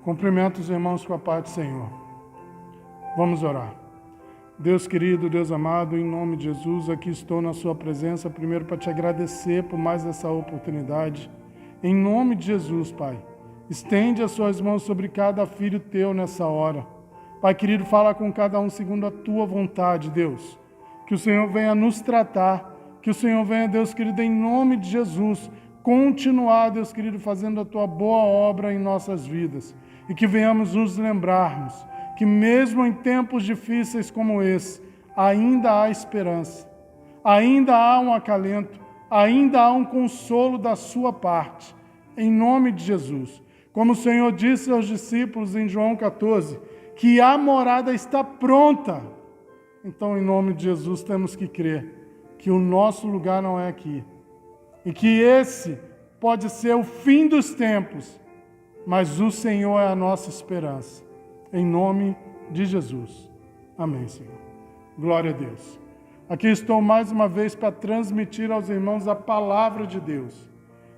Cumprimento os irmãos com a paz do Senhor. Vamos orar. Deus querido, Deus amado, em nome de Jesus, aqui estou na sua presença, primeiro para te agradecer por mais essa oportunidade. Em nome de Jesus, Pai, estende as suas mãos sobre cada filho teu nessa hora. Pai querido, fala com cada um segundo a tua vontade, Deus. Que o Senhor venha nos tratar, que o Senhor venha, Deus querido, em nome de Jesus, continuar, Deus querido, fazendo a tua boa obra em nossas vidas. E que venhamos nos lembrarmos que mesmo em tempos difíceis como esse, ainda há esperança, ainda há um acalento, ainda há um consolo da sua parte, em nome de Jesus. Como o Senhor disse aos discípulos em João 14, que a morada está pronta. Então, em nome de Jesus, temos que crer que o nosso lugar não é aqui. E que esse pode ser o fim dos tempos, mas o Senhor é a nossa esperança. Em nome de Jesus. Amém, Senhor. Glória a Deus. Aqui estou mais uma vez para transmitir aos irmãos a palavra de Deus.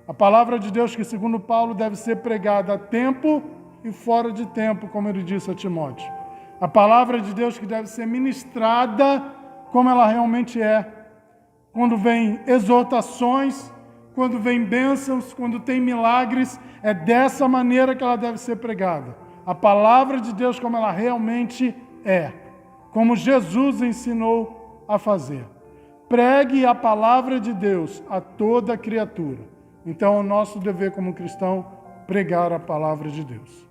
A palavra de Deus que, segundo Paulo, deve ser pregada a tempo e fora de tempo, como ele disse a Timóteo. A palavra de Deus que deve ser ministrada como ela realmente é. Quando vem exortações, quando vem bênçãos, quando tem milagres, é dessa maneira que ela deve ser pregada. A palavra de Deus como ela realmente é, como Jesus ensinou a fazer. Pregue a palavra de Deus a toda criatura. Então é o nosso dever como cristão pregar a palavra de Deus.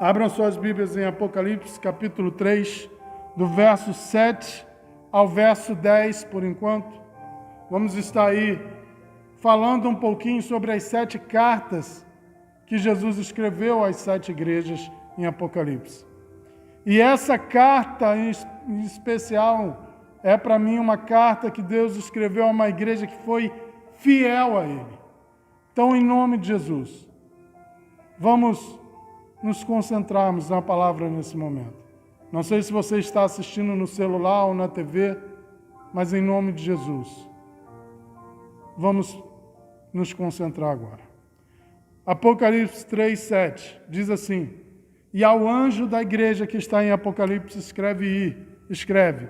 Abram suas Bíblias em Apocalipse, capítulo 3, do verso 7 ao verso 10, por enquanto. Vamos estar aí falando um pouquinho sobre as 7 cartas que Jesus escreveu às 7 igrejas em Apocalipse. E essa carta em especial é para mim uma carta que Deus escreveu a uma igreja que foi fiel a Ele. Então, em nome de Jesus, vamos nos concentrarmos na palavra nesse momento. Não sei se você está assistindo no celular ou na TV, mas em nome de Jesus, vamos nos concentrar agora. Apocalipse 3, 7, diz assim: E ao anjo da igreja que está em Apocalipse escreve,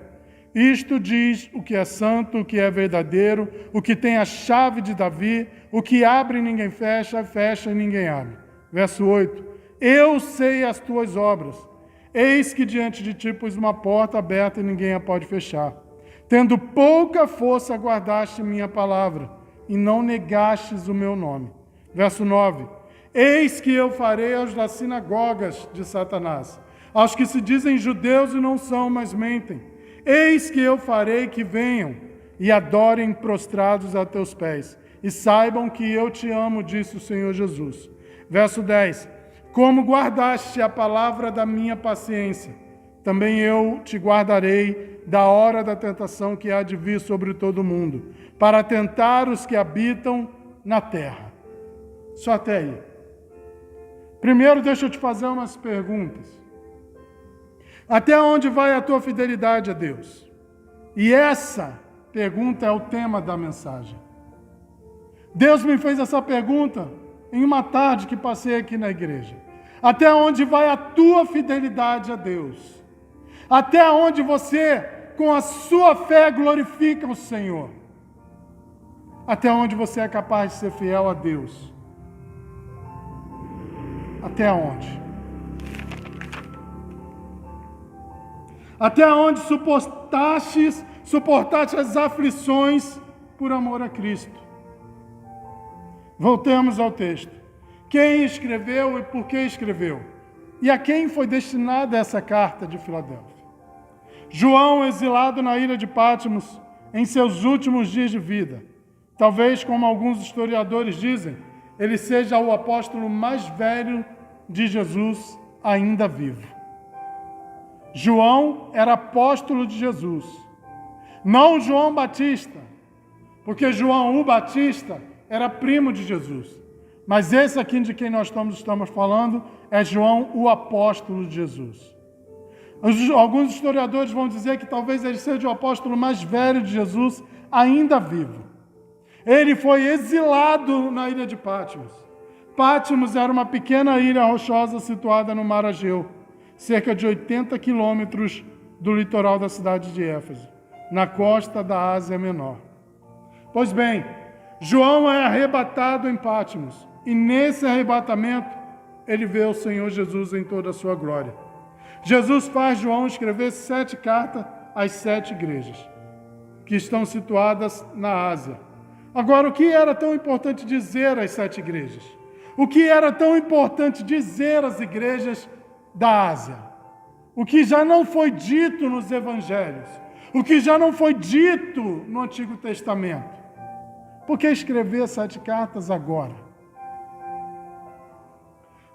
isto diz o que é santo, o que é verdadeiro, o que tem a chave de Davi, o que abre e ninguém fecha, fecha e ninguém abre. Verso 8, Eu sei as tuas obras, eis que diante de ti pus uma porta aberta e ninguém a pode fechar. Tendo pouca força guardaste minha palavra, e não negastes o meu nome. Verso 9, Eis que eu farei aos das sinagogas de Satanás, aos que se dizem judeus e não são, mas mentem. Eis que eu farei que venham e adorem prostrados a teus pés, e saibam que eu te amo, disse o Senhor Jesus. Verso 10, Como guardaste a palavra da minha paciência, também eu te guardarei da hora da tentação que há de vir sobre todo o mundo, para tentar os que habitam na terra. Só até aí. Primeiro, deixa eu te fazer umas perguntas. Até onde vai a tua fidelidade a Deus? E essa pergunta é o tema da mensagem. Deus me fez essa pergunta em uma tarde que passei aqui na igreja. Até onde vai a tua fidelidade a Deus? Até onde você, com a sua fé, glorifica o Senhor? Até onde você é capaz de ser fiel a Deus? Até onde? Até onde suportaste as aflições por amor a Cristo? Voltemos ao texto. Quem escreveu e por que escreveu? E a quem foi destinada essa carta de Filadélfia? João, exilado na ilha de Patmos, em seus últimos dias de vida. Talvez, como alguns historiadores dizem, ele seja o apóstolo mais velho de Jesus ainda vivo. João era apóstolo de Jesus. Não João Batista, porque João o Batista era primo de Jesus. Mas esse aqui de quem nós estamos falando é João o apóstolo de Jesus. Alguns historiadores vão dizer que talvez ele seja o apóstolo mais velho de Jesus ainda vivo. Ele foi exilado na ilha de Patmos. Patmos era uma pequena ilha rochosa situada no mar Egeu, cerca de 80 quilômetros do litoral da cidade de Éfeso, na costa da Ásia Menor. Pois bem, João é arrebatado em Patmos, e nesse arrebatamento ele vê o Senhor Jesus em toda a sua glória. Jesus faz João escrever 7 cartas às 7 igrejas, que estão situadas na Ásia. Agora, o que era tão importante dizer às 7 igrejas? O que era tão importante dizer às igrejas da Ásia? O que já não foi dito nos evangelhos? O que já não foi dito no Antigo Testamento? Por que escrever 7 cartas agora?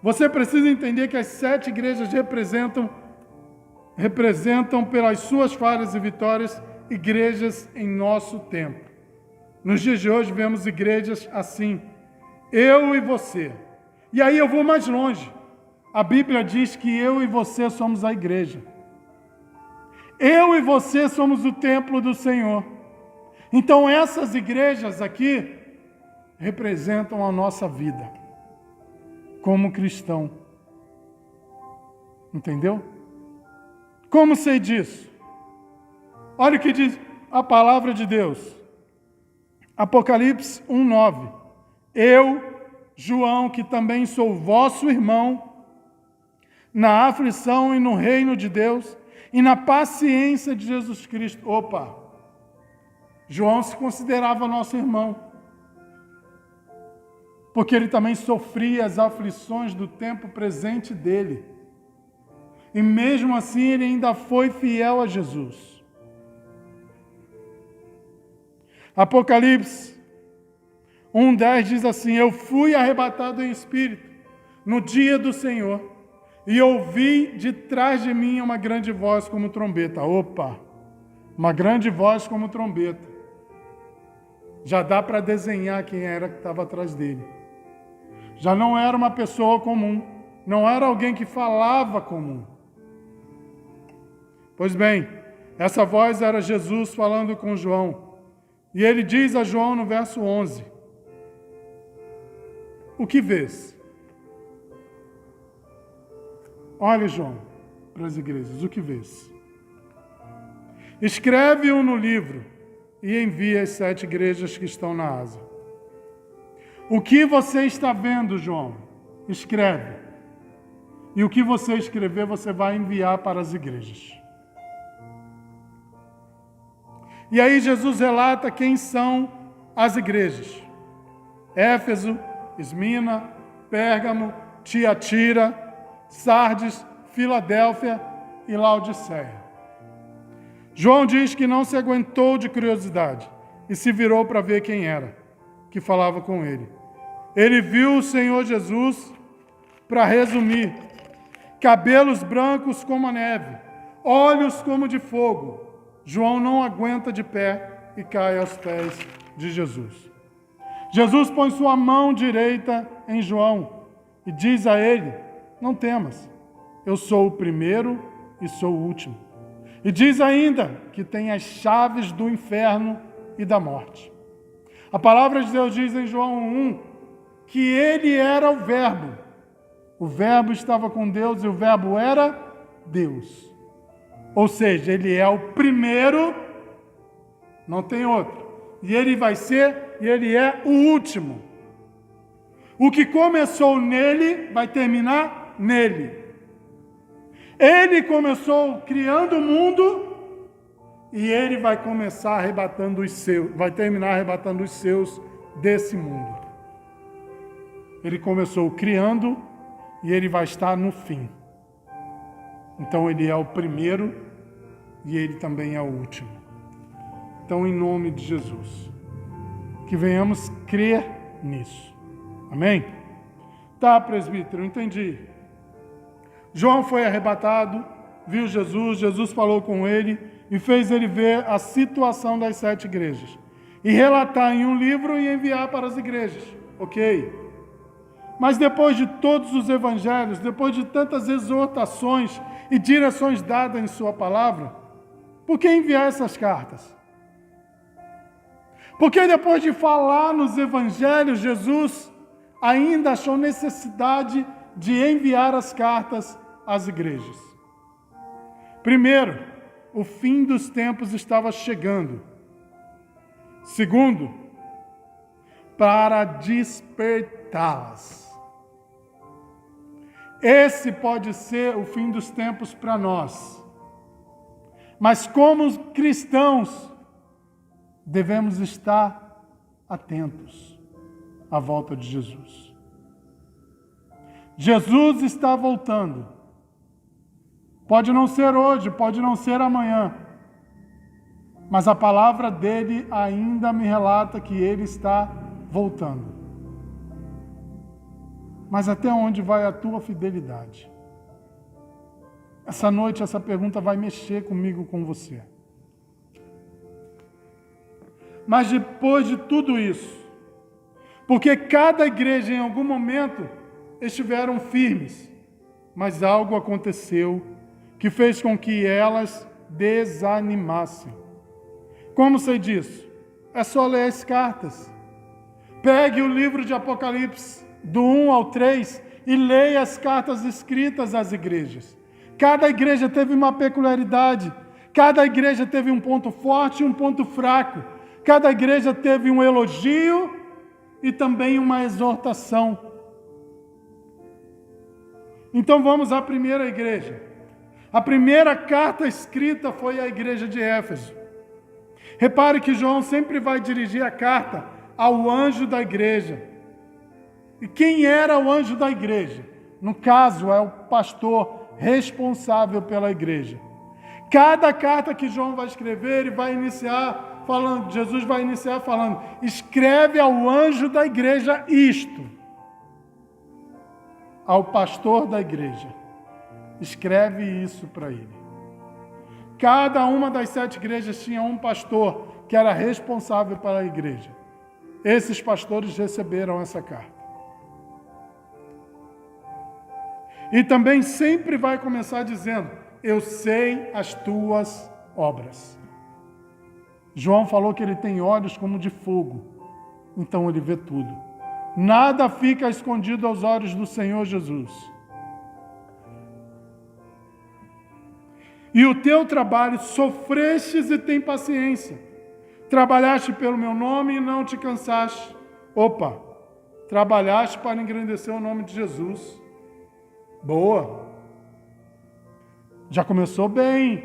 Você precisa entender que as 7 igrejas representam pelas suas falhas e vitórias, igrejas em nosso tempo. Nos dias de hoje vemos igrejas assim, eu e você. E aí eu vou mais longe. A Bíblia diz que eu e você somos a igreja. Eu e você somos o templo do Senhor. Então essas igrejas aqui representam a nossa vida como cristão. Entendeu? Como sei disso? Olha o que diz a palavra de Deus. Apocalipse 1:9. Eu, João, que também sou vosso irmão, na aflição e no reino de Deus, e na paciência de Jesus Cristo. Opa! João se considerava nosso irmão, porque ele também sofria as aflições do tempo presente dele. E mesmo assim ele ainda foi fiel a Jesus. Apocalipse 1:10 diz assim: eu fui arrebatado em espírito no dia do Senhor, e ouvi de trás de mim uma grande voz como trombeta. Opa! Uma grande voz como trombeta. Já dá para desenhar quem era que estava atrás dele. Já não era uma pessoa comum, não era alguém que falava comum. Pois bem, essa voz era Jesus falando com João. E ele diz a João no verso 11: o que vês? Olha, João, para as igrejas, o que vês? Escreve-o no livro e envia às 7 igrejas que estão na Ásia. O que você está vendo, João? Escreve. E o que você escrever, você vai enviar para as igrejas. E aí Jesus relata quem são as igrejas: Éfeso, Esmina, Pérgamo, Tiatira, Sardes, Filadélfia e Laodiceia. João diz que não se aguentou de curiosidade e se virou para ver quem era que falava com ele. Ele viu o Senhor Jesus, para resumir, cabelos brancos como a neve, olhos como de fogo. João não aguenta de pé e cai aos pés de Jesus. Jesus põe sua mão direita em João e diz a ele: não temas, eu sou o primeiro e sou o último. E diz ainda que tem as chaves do inferno e da morte. A palavra de Deus diz em João 1 que ele era o Verbo. O Verbo estava com Deus e o Verbo era Deus. Ou seja, ele é o primeiro, não tem outro. E ele vai ser, e ele é o último. O que começou nele, vai terminar nele. Ele começou criando o mundo, e ele vai começar arrebatando os seus, vai terminar arrebatando os seus desse mundo. Ele começou criando, e ele vai estar no fim. Então ele é o primeiro e ele também é o último. Então, em nome de Jesus, que venhamos crer nisso. Amém? Tá, presbítero, entendi. João foi arrebatado, viu Jesus, Jesus falou com ele e fez ele ver a situação das 7 igrejas. E relatar em um livro e enviar para as igrejas. Ok? Mas depois de todos os evangelhos, depois de tantas exortações e direções dadas em sua palavra, por que enviar essas cartas? Porque depois de falar nos evangelhos, Jesus ainda achou necessidade de enviar as cartas às igrejas. Primeiro, o fim dos tempos estava chegando. Segundo, para despertá-las. Esse pode ser o fim dos tempos para nós. Mas como cristãos, devemos estar atentos à volta de Jesus. Jesus está voltando. Pode não ser hoje, pode não ser amanhã. Mas a palavra dele ainda me relata que ele está voltando. Mas até onde vai a tua fidelidade? Essa noite, essa pergunta vai mexer comigo, com você. Mas depois de tudo isso, porque cada igreja em algum momento estiveram firmes, mas algo aconteceu que fez com que elas desanimassem. Como sei disso? É só ler as cartas. Pegue o livro de Apocalipse, do 1 ao 3, e leia as cartas escritas às igrejas. Cada igreja teve uma peculiaridade. Cada igreja teve um ponto forte e um ponto fraco. Cada igreja teve um elogio e também uma exortação. Então vamos à primeira igreja. A primeira carta escrita foi à igreja de Éfeso. Repare que João sempre vai dirigir a carta ao anjo da igreja. E quem era o anjo da igreja? No caso, é o pastor responsável pela igreja. Cada carta que João vai escrever, ele vai iniciar falando, Jesus vai iniciar falando, escreve ao anjo da igreja isto. Ao pastor da igreja. Escreve isso para ele. Cada uma das 7 igrejas tinha um pastor que era responsável pela igreja. Esses pastores receberam essa carta. E também sempre vai começar dizendo, eu sei as tuas obras. João falou que ele tem olhos como de fogo, então ele vê tudo. Nada fica escondido aos olhos do Senhor Jesus. E o teu trabalho, sofrestes e tem paciência. Trabalhaste pelo meu nome e não te cansaste. Opa, trabalhaste para engrandecer o nome de Jesus. Boa. Já começou bem,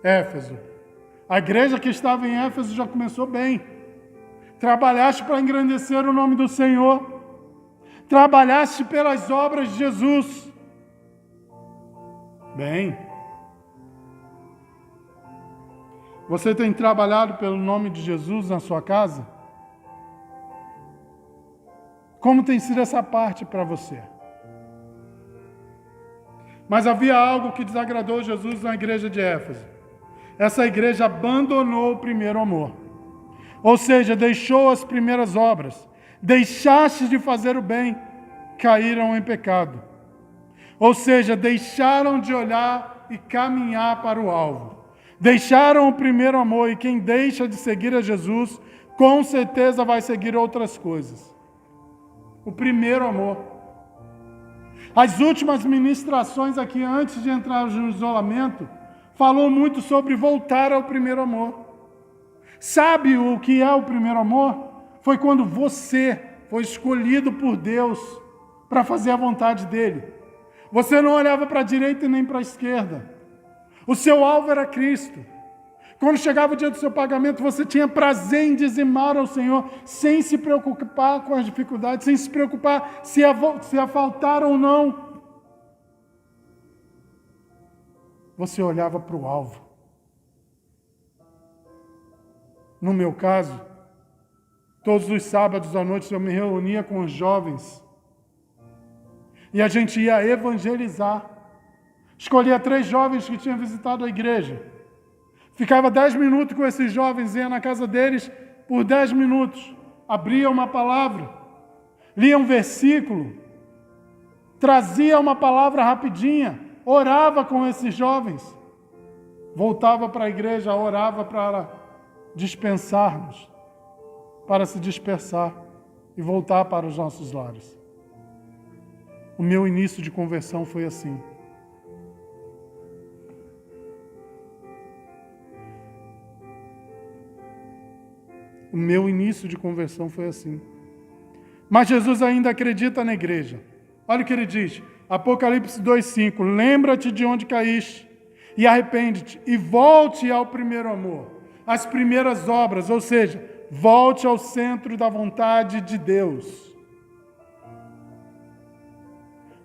Éfeso. A igreja que estava em Éfeso já começou bem. Trabalhaste para engrandecer o nome do Senhor. Trabalhaste pelas obras de Jesus. Bem. Você tem trabalhado pelo nome de Jesus na sua casa? Como tem sido essa parte para você? Mas havia algo que desagradou Jesus na igreja de Éfeso. Essa igreja abandonou o primeiro amor. Ou seja, deixou as primeiras obras. Deixaste de fazer o bem, caíram em pecado. Ou seja, deixaram de olhar e caminhar para o alvo. Deixaram o primeiro amor, e quem deixa de seguir a Jesus, com certeza vai seguir outras coisas. O primeiro amor. As últimas ministrações aqui, antes de entrar no isolamento, falou muito sobre voltar ao primeiro amor. Sabe o que é o primeiro amor? Foi quando você foi escolhido por Deus para fazer a vontade dele. Você não olhava para a direita e nem para a esquerda. O seu alvo era Cristo. Quando chegava o dia do seu pagamento, você tinha prazer em dizimar ao Senhor, sem se preocupar com as dificuldades, sem se preocupar se ia faltar ou não. Você olhava para o alvo. No meu caso, todos os sábados à noite eu me reunia com os jovens e a gente ia evangelizar. Escolhia 3 jovens que tinham visitado a igreja. Ficava 10 minutos com esses jovens, ia na casa deles por 10 minutos. Abria uma palavra, lia um versículo, trazia uma palavra rapidinha, orava com esses jovens. Voltava para a igreja, orava para dispensar-nos, para se dispersar. e voltar para os nossos lares. O meu início de conversão foi assim. O meu início de conversão foi assim. Mas Jesus ainda acredita na igreja. Olha o que ele diz. Apocalipse 2:5. Lembra-te de onde caíste e arrepende-te e volte ao primeiro amor. Às primeiras obras, ou seja, volte ao centro da vontade de Deus.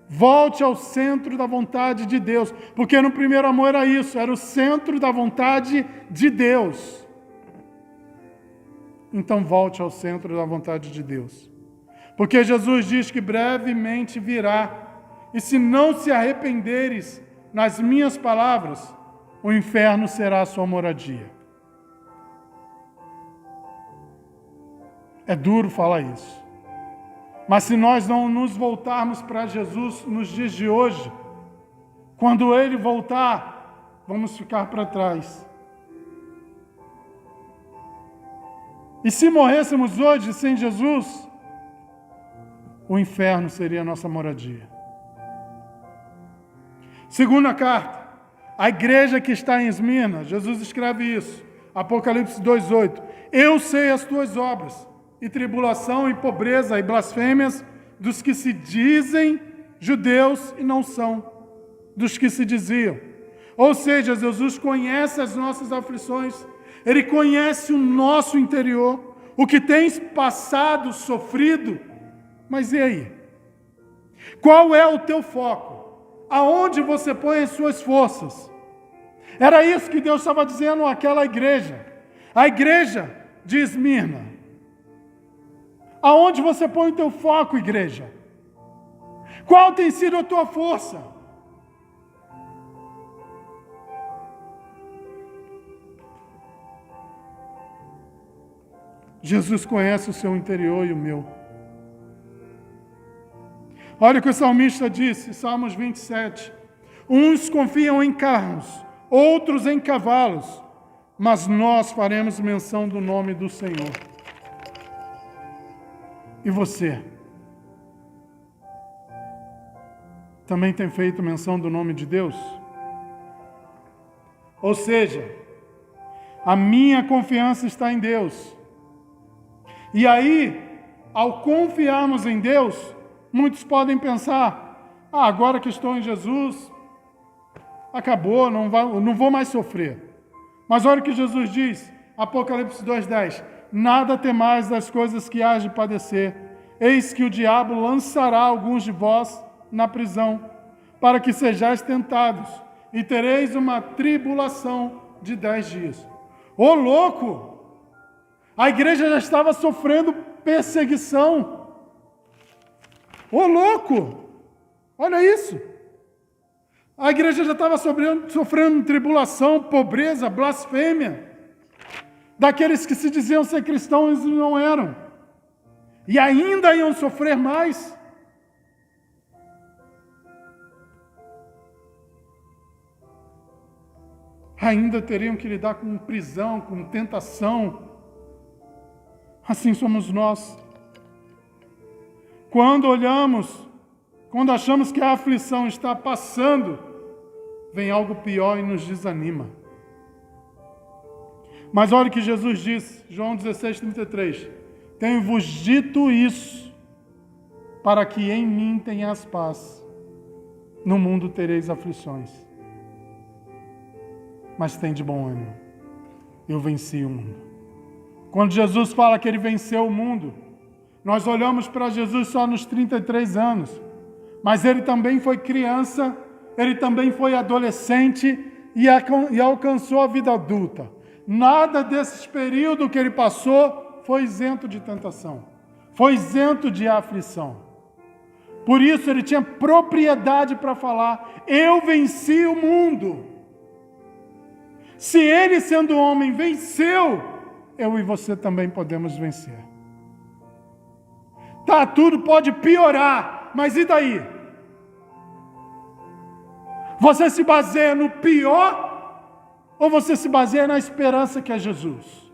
Volte ao centro da vontade de Deus. Porque no primeiro amor era isso, era o centro da vontade de Deus. Então volte ao centro da vontade de Deus. Porque Jesus diz que brevemente virá. E se não se arrependeres nas minhas palavras, o inferno será a sua moradia. É duro falar isso. Mas se nós não nos voltarmos para Jesus nos dias de hoje, quando Ele voltar, vamos ficar para trás. E se morrêssemos hoje sem Jesus, o inferno seria a nossa moradia. Segunda carta, a igreja que está em Esmirna, Jesus escreve isso, Apocalipse 2:8. Eu sei as tuas obras, e tribulação, e pobreza, e blasfêmias, dos que se dizem judeus e não são, dos que se diziam. Ou seja, Jesus conhece as nossas aflições, Ele conhece o nosso interior, o que tens passado, sofrido. Mas e aí? Qual é o teu foco? Aonde você põe as suas forças? Era isso que Deus estava dizendo àquela igreja. A igreja de Esmirna. Aonde você põe o teu foco, igreja? Qual tem sido a tua força? Jesus conhece o seu interior e o meu. Olha o que o salmista disse, Salmos 27. Uns confiam em carros, outros em cavalos, mas nós faremos menção do nome do Senhor. E você? Também tem feito menção do nome de Deus? Ou seja, a minha confiança está em Deus. E aí, ao confiarmos em Deus, muitos podem pensar, agora que estou em Jesus, acabou, não vou mais sofrer. Mas olha o que Jesus diz, Apocalipse 2:10. Nada temais das coisas que hás de padecer. Eis que o diabo lançará alguns de vós na prisão, para que sejais tentados, e tereis uma tribulação de 10 dias. Ô louco! A igreja já estava sofrendo perseguição. Ô louco! Olha isso! A igreja já estava sofrendo tribulação, pobreza, blasfêmia, daqueles que se diziam ser cristãos e não eram. E ainda iam sofrer mais. Ainda teriam que lidar com prisão, com tentação. Assim somos nós. Quando achamos que a aflição está passando, vem algo pior e nos desanima. Mas olha o que Jesus disse, João 16:33. Tenho-vos dito isso, para que em mim tenhas paz. No mundo tereis aflições. Mas tem de bom ânimo. Eu venci o mundo. Quando Jesus fala que Ele venceu o mundo, nós olhamos para Jesus só nos 33 anos. Mas Ele também foi criança, Ele também foi adolescente e alcançou a vida adulta. Nada desses períodos que Ele passou foi isento de tentação, foi isento de aflição. Por isso Ele tinha propriedade para falar, eu venci o mundo. Se Ele, sendo homem, venceu, eu e você também podemos vencer. Tá, tudo pode piorar, mas e daí? Você se baseia no pior ou você se baseia na esperança que é Jesus?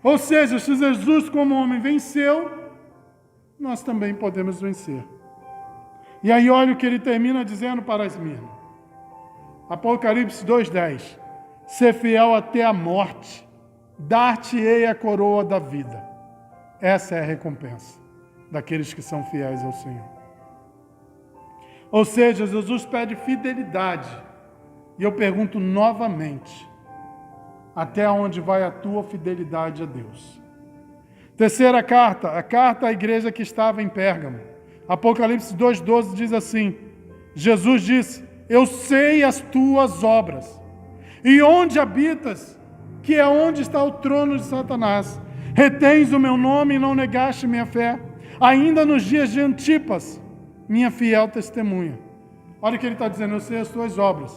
Ou seja, se Jesus como homem venceu, nós também podemos vencer. E aí olha o que ele termina dizendo para Esmirna. Apocalipse 2:10. Ser fiel até a morte, dar-te-ei a coroa da vida. Essa é a recompensa daqueles que são fiéis ao Senhor. Ou seja, Jesus pede fidelidade. E eu pergunto novamente, até onde vai a tua fidelidade a Deus? Terceira carta, a carta à igreja que estava em Pérgamo. Apocalipse 2:12 diz assim, Jesus disse, eu sei as tuas obras, e onde habitas, que é onde está o trono de Satanás. Retens o meu nome e não negaste minha fé, ainda nos dias de Antipas, minha fiel testemunha. Olha o que ele está dizendo, eu sei as tuas obras.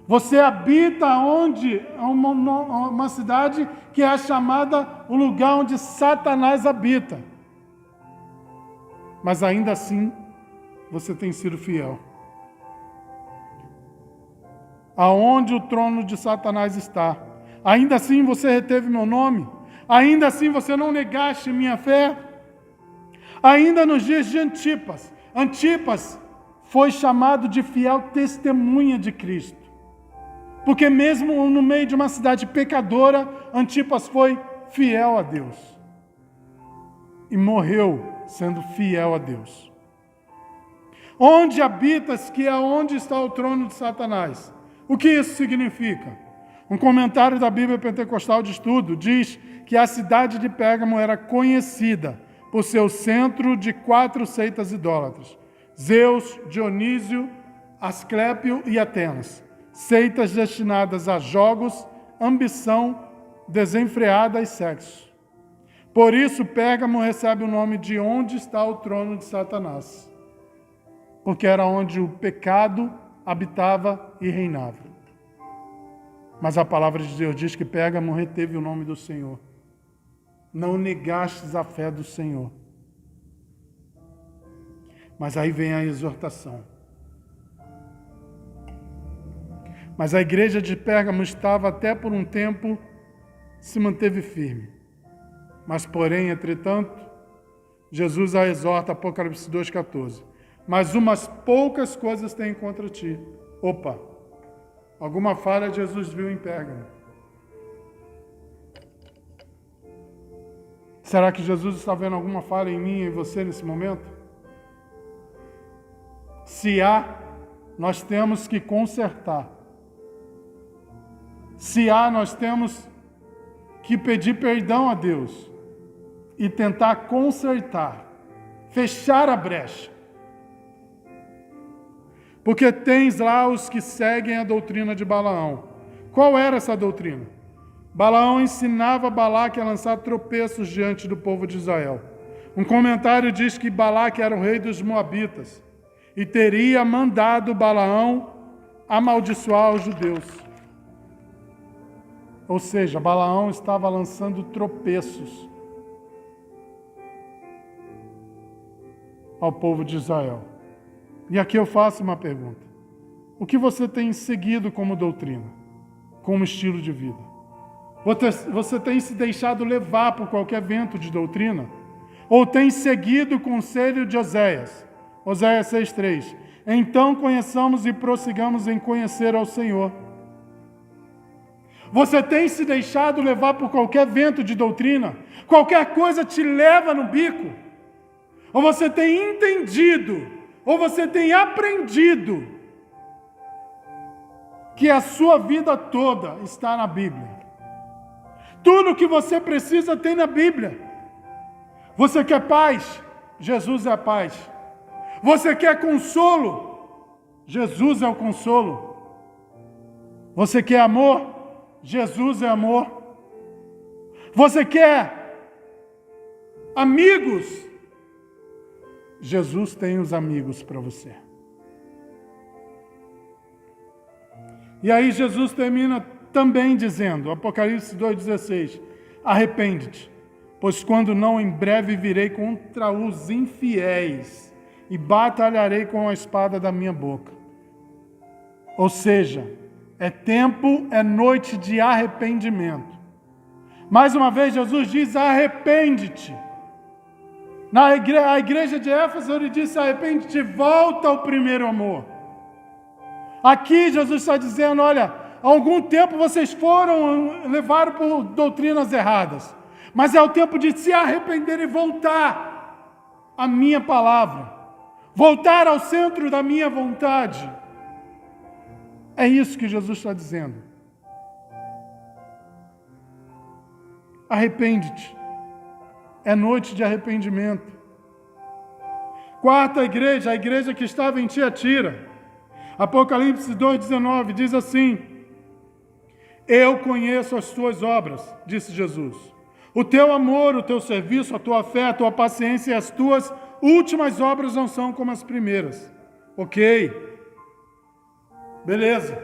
Você habita onde? Uma cidade que é chamada o lugar onde Satanás habita. Mas ainda assim, você tem sido fiel. Aonde o trono de Satanás está. Ainda assim você reteve meu nome. Ainda assim você não negaste minha fé. Ainda nos dias de Antipas. Antipas foi chamado de fiel testemunha de Cristo. Porque mesmo no meio de uma cidade pecadora, Antipas foi fiel a Deus. E morreu sendo fiel a Deus. Onde habitas, que é onde está o trono de Satanás. O que isso significa? Um comentário da Bíblia Pentecostal de Estudo diz que a cidade de Pérgamo era conhecida por seu centro de 4 seitas idólatras. Zeus, Dionísio, Asclépio e Atenas. Seitas destinadas a jogos, ambição desenfreada e sexo. Por isso, Pérgamo recebe o nome de onde está o trono de Satanás. Porque era onde o pecado habitava e reinava. Mas a palavra de Deus diz que Pérgamo reteve o nome do Senhor. Não negastes a fé do Senhor. Mas aí vem a exortação. Mas a igreja de Pérgamo estava até por um tempo, se manteve firme. Mas porém, entretanto, Jesus a exorta, Apocalipse 2,14. Mas umas poucas coisas tem contra ti. Opa! Alguma falha Jesus viu em Pérgamo. Será que Jesus está vendo alguma falha em mim e em você nesse momento? Se há, nós temos que consertar. Se há, nós temos que pedir perdão a Deus e tentar consertar, fechar a brecha. Porque tens lá os que seguem a doutrina de Balaão. Qual era essa doutrina? Balaão ensinava Balaque a lançar tropeços diante do povo de Israel. Um comentário diz que Balaque era o rei dos Moabitas e teria mandado Balaão amaldiçoar os judeus. Ou seja, Balaão estava lançando tropeços ao povo de Israel. E aqui eu faço uma pergunta. O que você tem seguido como doutrina? Como estilo de vida? Você tem se deixado levar por qualquer vento de doutrina? Ou tem seguido o conselho de Oséias? Oséias 6,3. Então conheçamos e prossigamos em conhecer ao Senhor. Você tem se deixado levar por qualquer vento de doutrina? Qualquer coisa te leva no bico? Ou você tem entendido, ou você tem aprendido que a sua vida toda está na Bíblia? Tudo o que você precisa tem na Bíblia. Você quer paz? Jesus é a paz. Você quer consolo? Jesus é o consolo. Você quer amor? Jesus é amor. Você quer amigos? Jesus tem os amigos para você. E aí Jesus termina também dizendo, Apocalipse 2,16, arrepende-te, pois quando não, em breve virei contra os infiéis e batalharei com a espada da minha boca. Ou seja, é tempo, é noite de arrependimento. Mais uma vez, Jesus diz: arrepende-te. A igreja de Éfeso, ele disse: arrepende-te, volta ao primeiro amor. Aqui, Jesus está dizendo: olha, há algum tempo vocês levaram por doutrinas erradas, mas é o tempo de se arrepender e voltar à minha palavra, voltar ao centro da minha vontade. É isso que Jesus está dizendo. Arrepende-te. É noite de arrependimento. Quarta igreja, a igreja que estava em Tiatira. Apocalipse 2,19 diz assim: eu conheço as tuas obras, disse Jesus. O teu amor, o teu serviço, a tua fé, a tua paciência e as tuas últimas obras não são como as primeiras. Ok. Beleza.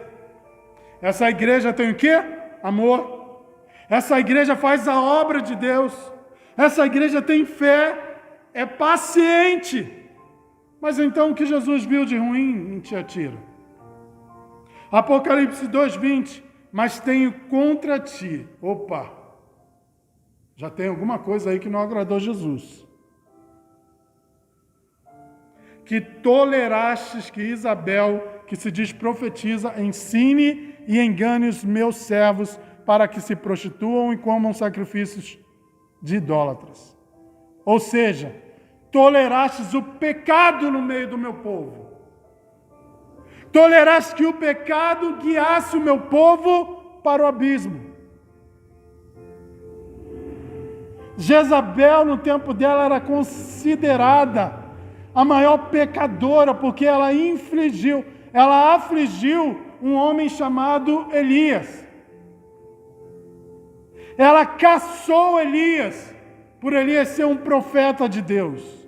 Essa igreja tem o quê? Amor. Essa igreja faz a obra de Deus. Essa igreja tem fé, é paciente. Mas então o que Jesus viu de ruim em Tiatira? Apocalipse 2,20. Mas tenho contra ti. Opa! Já tem alguma coisa aí que não agradou Jesus. Que tolerastes que Isabel, que se diz profetiza, ensine e engane os meus servos para que se prostituam e comam sacrifícios de idólatras. Ou seja, tolerastes o pecado no meio do meu povo. Toleraste que o pecado guiasse o meu povo para o abismo. Jezabel, no tempo dela, era considerada a maior pecadora, porque ela afligiu um homem chamado Elias. Ela caçou Elias, por Elias ser um profeta de Deus.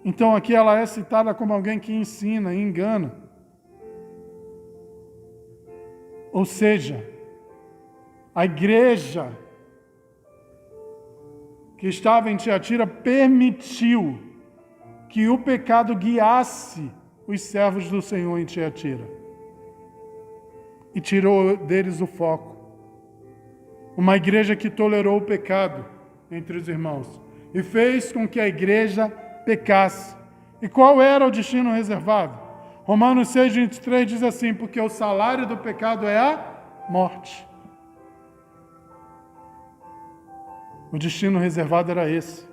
Então aqui ela é citada como alguém que ensina e engana. Ou seja, a igreja que estava em Tiatira permitiu que o pecado guiasse os servos do Senhor em Tiatira. E tirou deles o foco. Uma igreja que tolerou o pecado entre os irmãos e fez com que a igreja pecasse. E qual era o destino reservado? Romanos 6,23 diz assim: porque o salário do pecado é a morte. O destino reservado era esse.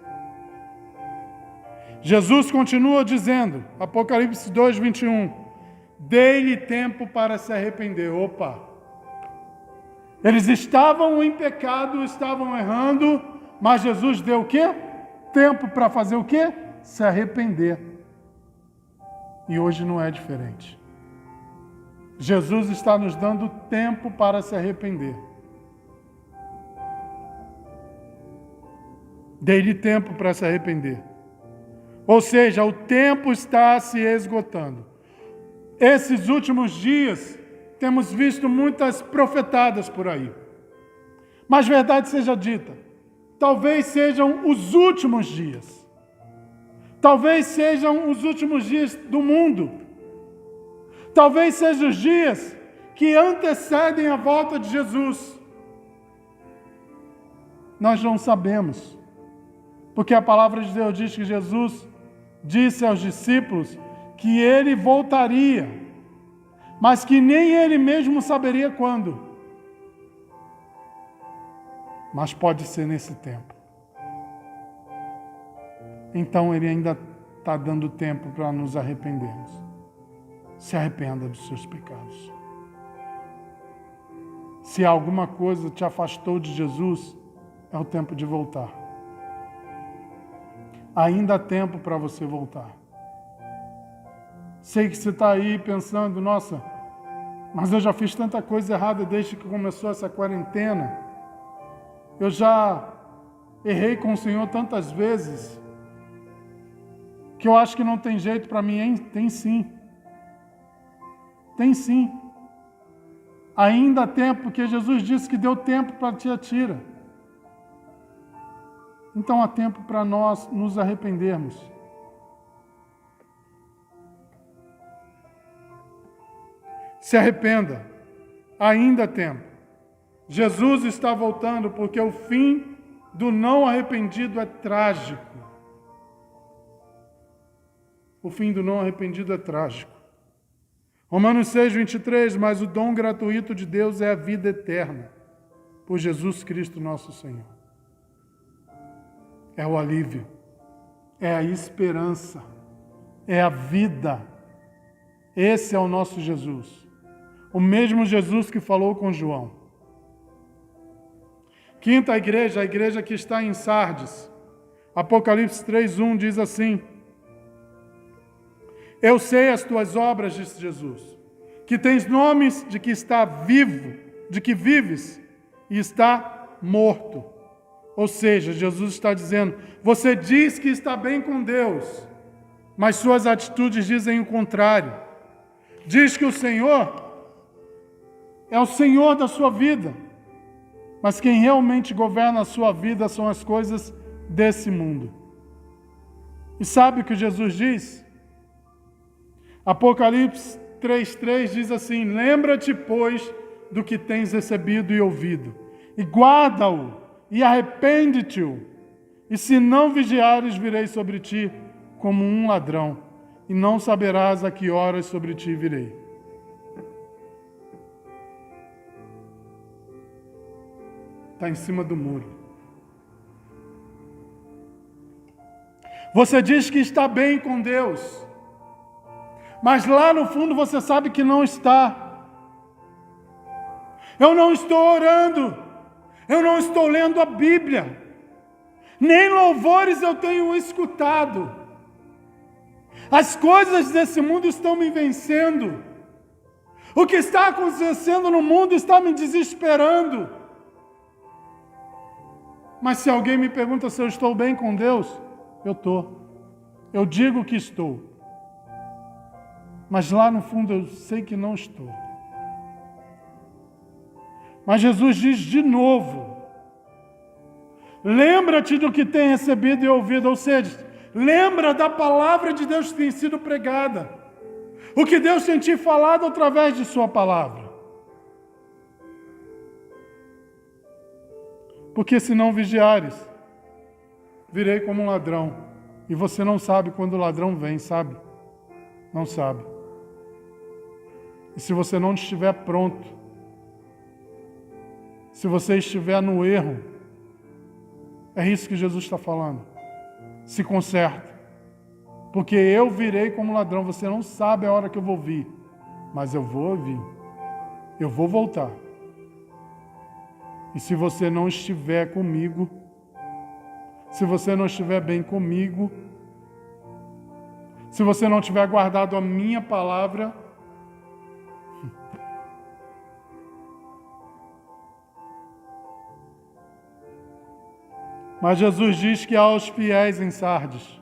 Jesus continua dizendo, Apocalipse 2,21, dei-lhe tempo para se arrepender. Opa! Eles estavam em pecado, estavam errando, mas Jesus deu o quê? Tempo para fazer o quê? Se arrepender. E hoje não é diferente. Jesus está nos dando tempo para se arrepender. Dei-lhe tempo para se arrepender. Ou seja, o tempo está se esgotando. Esses últimos dias, temos visto muitas profetadas por aí. Mas verdade seja dita, talvez sejam os últimos dias. Talvez sejam os últimos dias do mundo. Talvez sejam os dias que antecedem a volta de Jesus. Nós não sabemos. Porque a palavra de Deus diz que Jesus disse aos discípulos que ele voltaria, mas que nem ele mesmo saberia quando. Mas pode ser nesse tempo. Então ele ainda está dando tempo para nos arrependermos. Se arrependa dos seus pecados. Se alguma coisa te afastou de Jesus, é o tempo de voltar. Ainda há tempo para você voltar. Sei que você está aí pensando, nossa, mas eu já fiz tanta coisa errada desde que começou essa quarentena. Eu já errei com o Senhor tantas vezes, que eu acho que não tem jeito para mim, hein? Tem sim. Tem sim. Ainda há tempo, porque Jesus disse que deu tempo para Tiatira. Então há tempo para nós nos arrependermos. Se arrependa. ainda há tempo. Jesus está voltando porque o fim do não arrependido é trágico. O fim do não arrependido é trágico. Romanos 6, 23, mas o dom gratuito de Deus é a vida eterna, por Jesus Cristo nosso Senhor. É o alívio, é a esperança, é a vida. Esse é o nosso Jesus. O mesmo Jesus que falou com João. Quinta igreja, a igreja que está em Sardes. Apocalipse 3:1 diz assim: eu sei as tuas obras, disse Jesus, que tens nomes de que está vivo, de que vives e está morto. Ou seja, Jesus está dizendo, você diz que está bem com Deus, mas suas atitudes dizem o contrário. Diz que o Senhor é o Senhor da sua vida, mas quem realmente governa a sua vida são as coisas desse mundo. E sabe o que Jesus diz? Apocalipse 3:3 diz assim, lembra-te, pois, do que tens recebido e ouvido, e guarda-o, e arrepende-te, e se não vigiares, virei sobre ti como um ladrão, e não saberás a que horas sobre ti virei. Está em cima do muro. Você diz que está bem com Deus, mas lá no fundo você sabe que não está. Eu não estou orando, eu não estou lendo a Bíblia, nem louvores eu tenho escutado. As coisas desse mundo estão me vencendo. O que está acontecendo no mundo está me desesperando. Mas se alguém me pergunta se eu estou bem com Deus, eu estou. Eu digo que estou. Mas lá no fundo eu sei que não estou. Mas Jesus diz de novo, lembra-te do que tem recebido e ouvido, ou seja, lembra da palavra de Deus que tem sido pregada, o que Deus tem te falado através de sua palavra. Porque se não vigiares, virei como um ladrão, e você não sabe quando o ladrão vem, sabe? Não sabe. E se você não estiver pronto, se você estiver no erro, é isso que Jesus está falando. Se conserta. Porque eu virei como ladrão, você não sabe a hora que eu vou vir, mas eu vou vir. Eu vou voltar. E se você não estiver comigo, se você não estiver bem comigo, se você não tiver guardado a minha palavra, mas Jesus diz que aos fiéis em Sardes,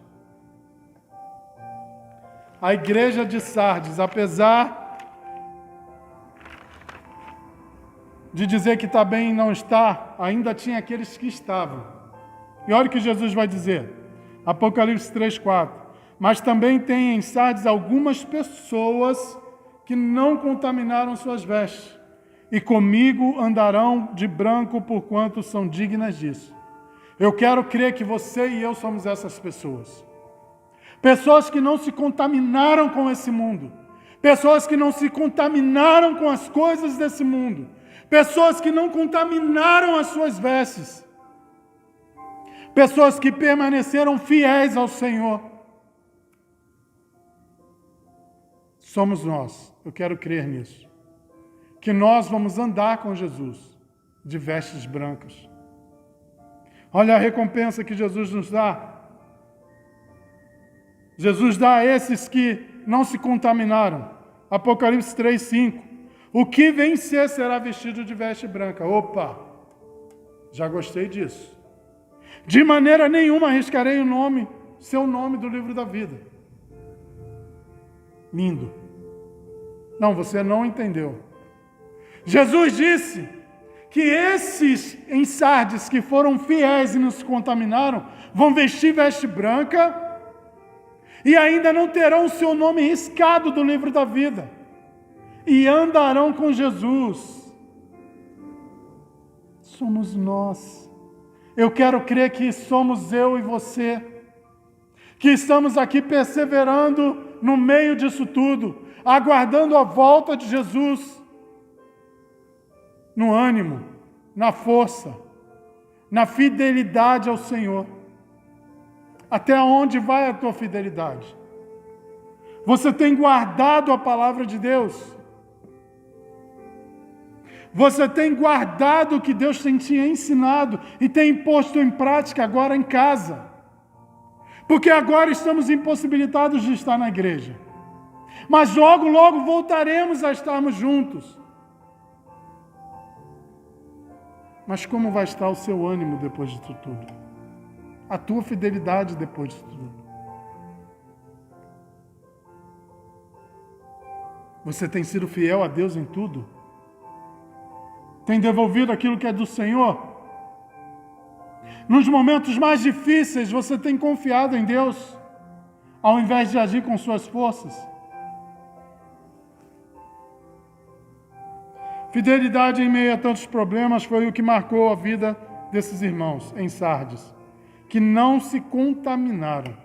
a igreja de Sardes, apesar de dizer que está bem e não está, ainda tinha aqueles que estavam. E olha o que Jesus vai dizer, Apocalipse 3:4. Mas também tem em Sardes algumas pessoas que não contaminaram suas vestes, e comigo andarão de branco, porquanto são dignas disso. Eu quero crer que você e eu somos essas pessoas. Pessoas que não se contaminaram com esse mundo. Pessoas que não se contaminaram com as coisas desse mundo. Pessoas que não contaminaram as suas vestes. Pessoas que permaneceram fiéis ao Senhor. Somos nós. Eu quero crer nisso. Que nós vamos andar com Jesus de vestes brancas. Olha a recompensa que Jesus nos dá. Jesus dá a esses que não se contaminaram. Apocalipse 3:5. O que vencer será vestido de veste branca. Opa! Já gostei disso. De maneira nenhuma arriscarei seu nome do livro da vida. Lindo. Não, você não entendeu. Jesus disse que esses em Sardes que foram fiéis e não se contaminaram, vão vestir veste branca e ainda não terão o seu nome riscado do livro da vida. E andarão com Jesus. somos nós. Eu quero crer que somos eu e você, que estamos aqui perseverando no meio disso tudo, aguardando a volta de Jesus, no ânimo, na força, na fidelidade ao Senhor. Até onde vai a tua fidelidade? Você tem guardado a palavra de Deus? Você tem guardado o que Deus tem te ensinado e tem posto em prática agora em casa? Porque agora estamos impossibilitados de estar na igreja. Mas logo, logo voltaremos a estarmos juntos. Mas como vai estar o seu ânimo depois disso tudo? A tua fidelidade depois disso tudo? Você tem sido fiel a Deus em tudo? Tem devolvido aquilo que é do Senhor? Nos momentos mais difíceis, você tem confiado em Deus, ao invés de agir com suas forças? Fidelidade em meio a tantos problemas foi o que marcou a vida desses irmãos em Sardes, que não se contaminaram.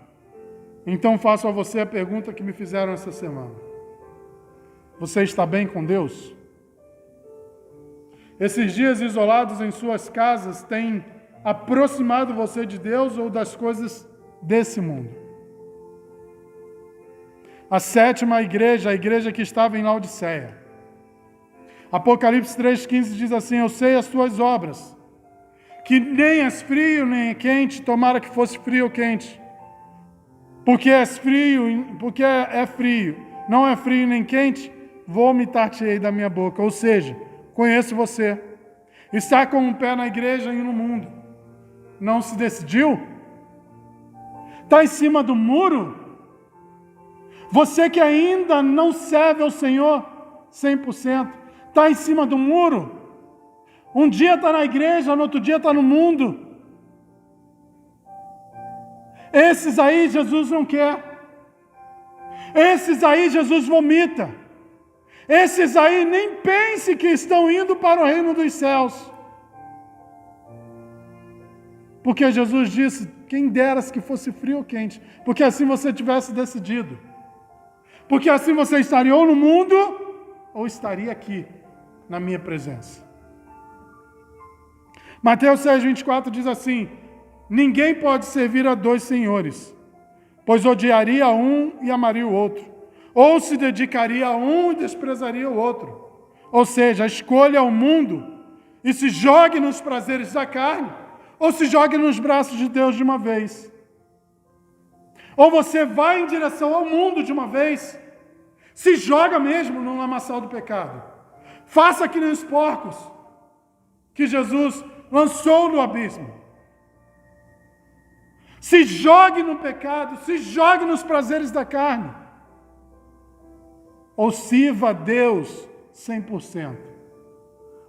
Então faço a você a pergunta que me fizeram essa semana. Você está bem com Deus? Esses dias isolados em suas casas têm aproximado você de Deus ou das coisas desse mundo? A sétima igreja, a igreja que estava em Laodiceia. Apocalipse 3,15 diz assim: eu sei as tuas obras, que nem és frio nem é quente, tomara que fosse frio ou quente. Porque és frio, porque é frio, não é frio nem quente, vomitar-te-ei da minha boca. Ou seja, conheço você. Está com um pé na igreja e no mundo. Não se decidiu? Está em cima do muro? Você que ainda não serve ao Senhor 100%, está em cima do muro? Um dia está na igreja, no outro dia está no mundo. Esses aí Jesus não quer. Esses aí Jesus vomita. Esses aí nem pense que estão indo para o reino dos céus. Porque Jesus disse, quem dera que fosse frio ou quente, porque assim você tivesse decidido. Porque assim você estaria ou no mundo, ou estaria aqui, na minha presença. Mateus 6,24 diz assim: ninguém pode servir a dois senhores, pois odiaria um e amaria o outro, ou se dedicaria a um e desprezaria o outro. Ou seja, escolha o mundo e se jogue nos prazeres da carne, ou se jogue nos braços de Deus de uma vez. Ou você vai em direção ao mundo de uma vez, se joga mesmo no lamaçal do pecado. Faça que nem os porcos que Jesus lançou no abismo. Se jogue no pecado, se jogue nos prazeres da carne. Ou sirva a Deus 100%.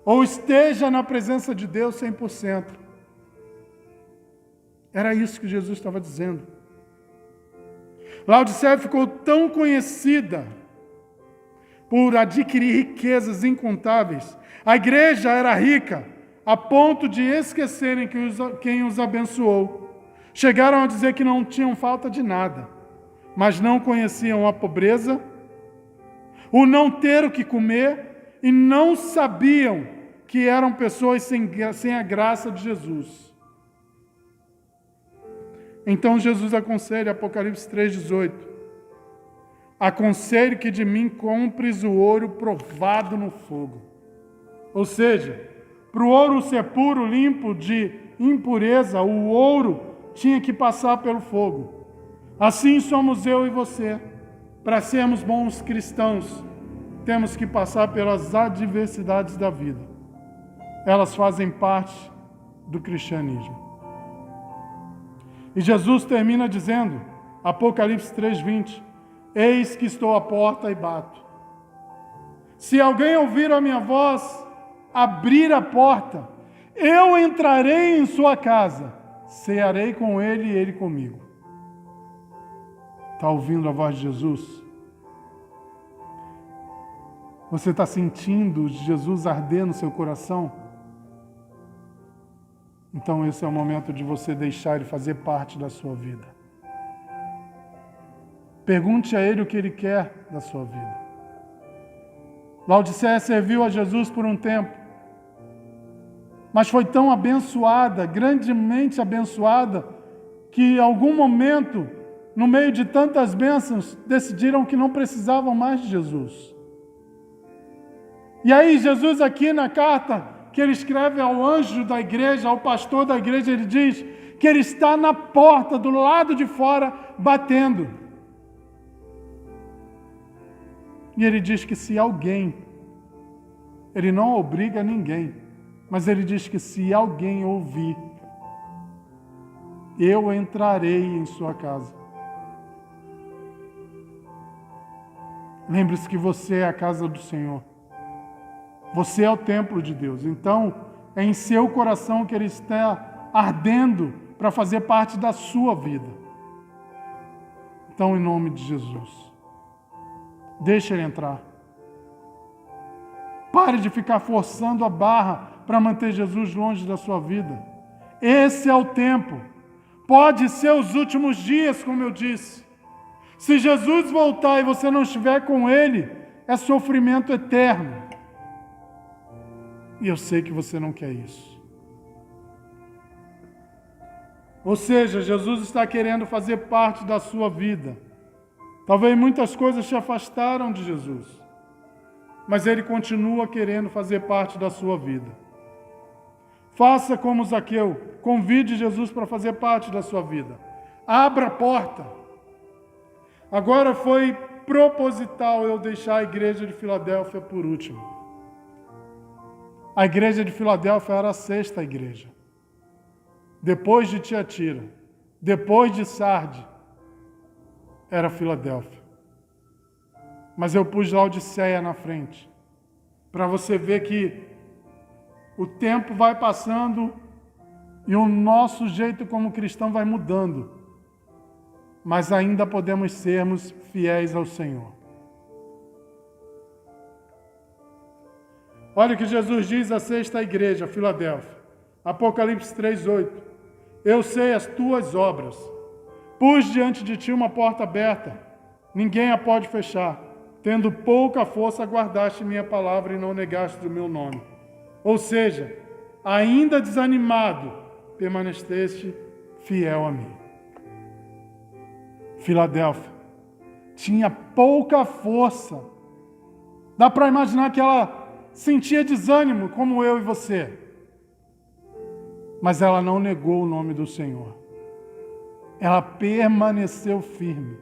Ou esteja na presença de Deus 100%. Era isso que Jesus estava dizendo. Laodiceia ficou tão conhecida por adquirir riquezas incontáveis. A igreja era rica, a ponto de esquecerem quem os abençoou. Chegaram a dizer que não tinham falta de nada, mas não conheciam a pobreza, o não ter o que comer, e não sabiam que eram pessoas sem a graça de Jesus. Então Jesus aconselha, Apocalipse 3,18: aconselho que de mim compres o ouro provado no fogo. Ou seja, para o ouro ser puro, limpo de impureza, o ouro tinha que passar pelo fogo. Assim somos eu e você. Para sermos bons cristãos, temos que passar pelas adversidades da vida. Elas fazem parte do cristianismo. E Jesus termina dizendo, Apocalipse 3,20: eis que estou à porta e bato. Se alguém ouvir a minha voz, abrir a porta, eu entrarei em sua casa, cearei com ele e ele comigo. Está ouvindo a voz de Jesus? Você está sentindo Jesus arder no seu coração? Então esse é o momento de você deixar Ele fazer parte da sua vida. Pergunte a Ele o que Ele quer da sua vida. Laodiceia serviu a Jesus por um tempo, mas foi tão abençoada, grandemente abençoada, que em algum momento, no meio de tantas bênçãos, decidiram que não precisavam mais de Jesus. E aí Jesus aqui na carta que ele escreve ao anjo da igreja, ao pastor da igreja, ele diz que ele está na porta, do lado de fora, batendo. E ele diz que se alguém, ele não obriga ninguém, mas ele diz que se alguém ouvir, eu entrarei em sua casa. Lembre-se que você é a casa do Senhor. Você é o templo de Deus. Então, é em seu coração que Ele está ardendo para fazer parte da sua vida. Então, em nome de Jesus, deixe Ele entrar. Pare de ficar forçando a barra para manter Jesus longe da sua vida. Esse é o tempo. Pode ser os últimos dias, como eu disse. Se Jesus voltar e você não estiver com Ele, é sofrimento eterno. E eu sei que você não quer isso. Ou seja, Jesus está querendo fazer parte da sua vida. Talvez muitas coisas te afastaram de Jesus, mas Ele continua querendo fazer parte da sua vida. Faça como Zaqueu, convide Jesus para fazer parte da sua vida. Abra a porta. Agora foi proposital eu deixar a igreja de Filadélfia por último. A igreja de Filadélfia era a sexta igreja. Depois de Tiatira, depois de Sarde, era Filadélfia. Mas eu pus Laodiceia na frente, para você ver que o tempo vai passando e o nosso jeito como cristão vai mudando, mas ainda podemos sermos fiéis ao Senhor. Olha o que Jesus diz à sexta igreja, Filadélfia. Apocalipse 3:8. Eu sei as tuas obras. Pus diante de ti uma porta aberta. Ninguém a pode fechar. Tendo pouca força, guardaste minha palavra e não negaste o meu nome. Ou seja, ainda desanimado, permaneceste fiel a mim. Filadélfia tinha pouca força. Dá para imaginar que ela sentia desânimo, como eu e você. Mas ela não negou o nome do Senhor. Ela permaneceu firme.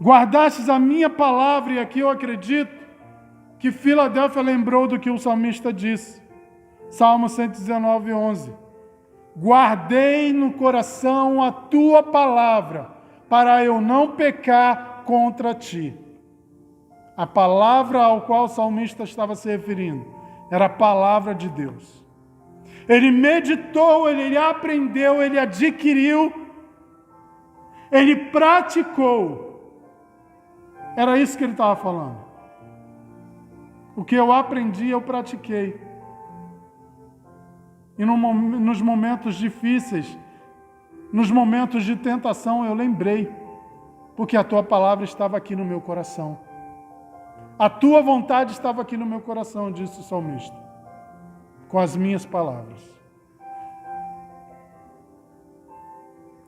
Guardastes a minha palavra, e aqui eu acredito que Filadélfia lembrou do que o salmista disse. Salmo 119:11. Guardei no coração a tua palavra, para eu não pecar contra ti. A palavra ao qual o salmista estava se referindo era a palavra de Deus. Ele meditou, ele aprendeu, ele adquiriu, ele praticou. Era isso que ele estava falando. O que eu aprendi, eu pratiquei. E nos momentos difíceis, nos momentos de tentação, eu lembrei, porque a tua palavra estava aqui no meu coração. A tua vontade estava aqui no meu coração, disse o salmista, com as minhas palavras.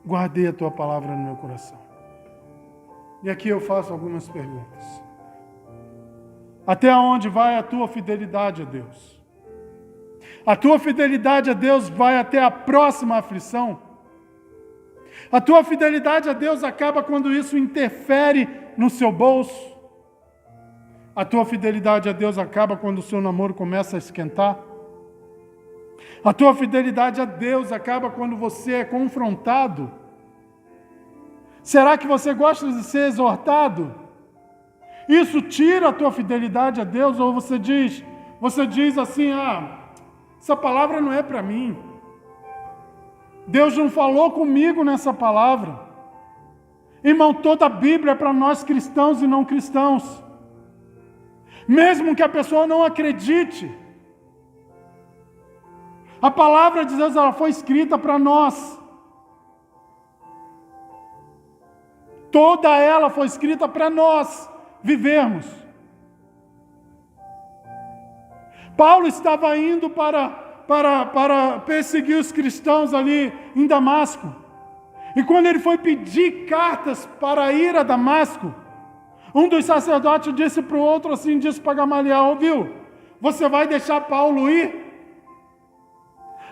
Guardei a tua palavra no meu coração. E aqui eu faço algumas perguntas. Até onde vai a tua fidelidade a Deus? A tua fidelidade a Deus vai até a próxima aflição? A tua fidelidade a Deus acaba quando isso interfere no seu bolso? A tua fidelidade a Deus acaba quando o seu namoro começa a esquentar? A tua fidelidade a Deus acaba quando você é confrontado? Será que você gosta de ser exortado? Isso tira a tua fidelidade a Deus? Ou você diz assim, essa palavra não é para mim. Deus não falou comigo nessa palavra. Irmão, toda a Bíblia é para nós cristãos e não cristãos. Mesmo que a pessoa não acredite. A palavra de Deus, ela foi escrita para nós. Toda ela foi escrita para nós vivermos. Paulo estava indo para perseguir os cristãos ali em Damasco. E quando ele foi pedir cartas para ir a Damasco, um dos sacerdotes disse para o outro assim, disse para Gamaliel: ouviu, você vai deixar Paulo ir?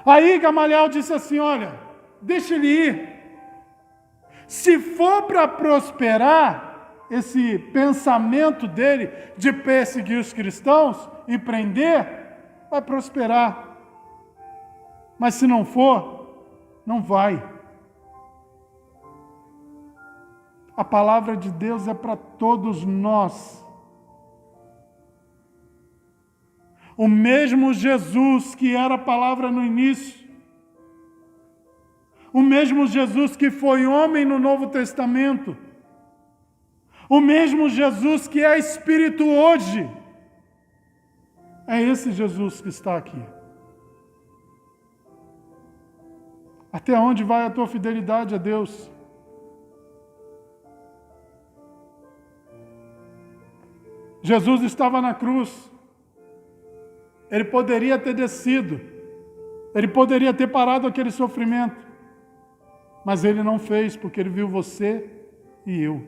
Aí Gamaliel disse assim: olha, deixa ele ir. Se for para prosperar esse pensamento dele de perseguir os cristãos e prender, vai prosperar. Mas se não for, não vai. A palavra de Deus é para todos nós. O mesmo Jesus que era a palavra no início, o mesmo Jesus que foi homem no Novo Testamento, o mesmo Jesus que é Espírito hoje, é esse Jesus que está aqui. Até onde vai a tua fidelidade a Deus? Jesus estava na cruz. Ele poderia ter descido. Ele poderia ter parado aquele sofrimento. Mas ele não fez, porque ele viu você e eu.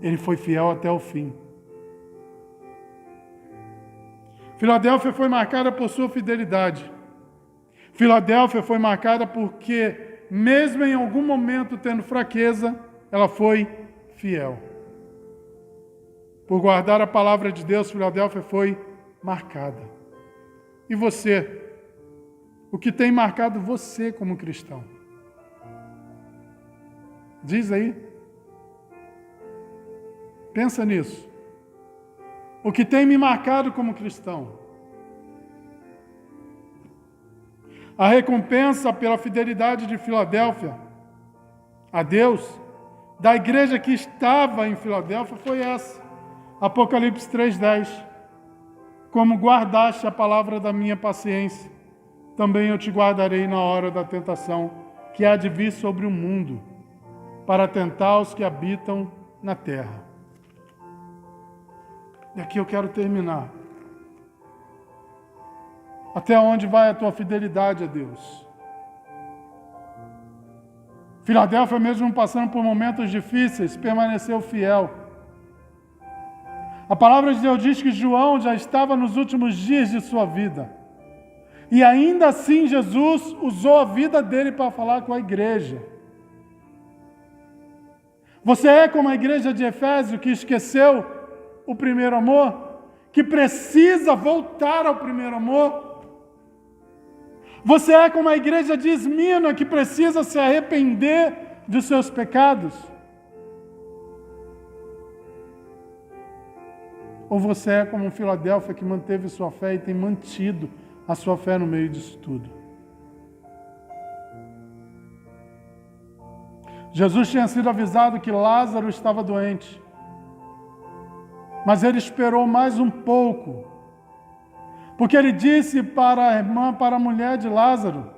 Ele foi fiel até o fim. Filadélfia foi marcada por sua fidelidade. Filadélfia foi marcada porque, mesmo em algum momento tendo fraqueza, ela foi fiel. Por guardar a palavra de Deus, Filadélfia foi marcada. E você? O que tem marcado você como cristão? Diz aí. Pensa nisso. O que tem me marcado como cristão? A recompensa pela fidelidade de Filadélfia a Deus, da igreja que estava em Filadélfia, foi essa. Apocalipse 3:10. Como guardaste a palavra da minha paciência, também eu te guardarei na hora da tentação, que há de vir sobre o mundo, para tentar os que habitam na terra. E aqui eu quero terminar. Até onde vai a tua fidelidade a Deus? Filadélfia, mesmo passando por momentos difíceis, permaneceu fiel. A palavra de Deus diz que João já estava nos últimos dias de sua vida. E ainda assim Jesus usou a vida dele para falar com a igreja. Você é como a igreja de Efésio que esqueceu o primeiro amor? Que precisa voltar ao primeiro amor? Você é como a igreja de Esmina que precisa se arrepender dos seus pecados? Ou você é como Filadélfia que manteve sua fé e tem mantido a sua fé no meio disso tudo? Jesus tinha sido avisado que Lázaro estava doente, mas ele esperou mais um pouco, porque ele disse para a irmã, para a mulher de Lázaro,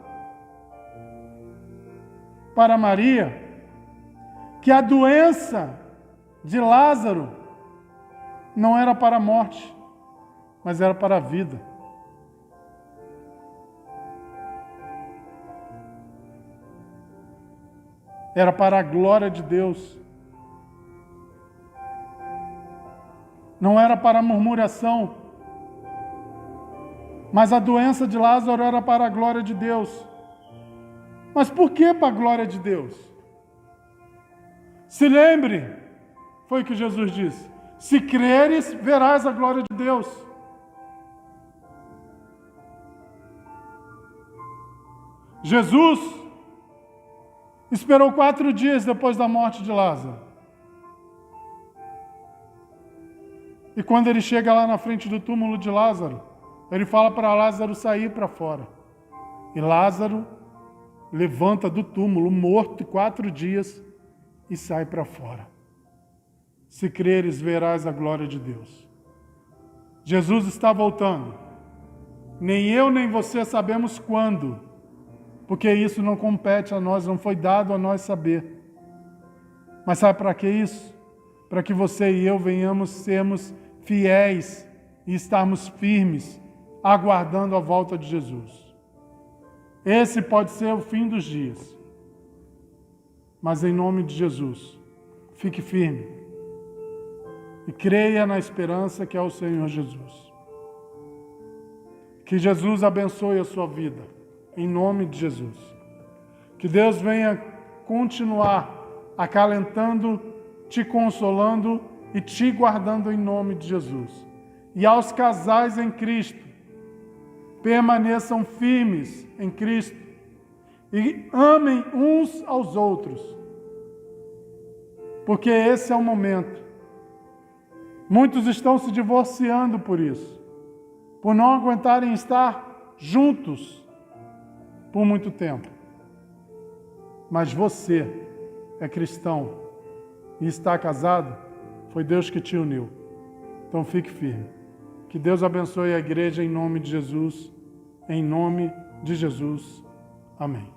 para Maria, que a doença de Lázaro não era para a morte, mas era para a vida. Era para a glória de Deus. Não era para a murmuração, mas a doença de Lázaro era para a glória de Deus. Mas por que para a glória de Deus? Se lembre, foi o que Jesus disse: se creres, verás a glória de Deus. Jesus esperou 4 dias depois da morte de Lázaro. E quando ele chega lá na frente do túmulo de Lázaro, ele fala para Lázaro sair para fora. E Lázaro levanta do túmulo, morto 4 dias, e sai para fora. Se creres, verás a glória de Deus. Jesus está voltando. Nem eu nem você sabemos quando, porque isso não compete a nós, não foi dado a nós saber. Mas sabe para que isso? Para que você e eu venhamos sermos fiéis e estarmos firmes, aguardando a volta de Jesus. Esse pode ser o fim dos dias. Mas em nome de Jesus, fique firme e creia na esperança que é o Senhor Jesus. Que Jesus abençoe a sua vida, em nome de Jesus. Que Deus venha continuar acalentando, te consolando e te guardando em nome de Jesus. E aos casais em Cristo, permaneçam firmes em Cristo e amem uns aos outros, porque esse é o momento. Muitos estão se divorciando por isso, por não aguentarem estar juntos por muito tempo. Mas você é cristão e está casado, foi Deus que te uniu. Então fique firme. Que Deus abençoe a igreja em nome de Jesus. Em nome de Jesus. Amém.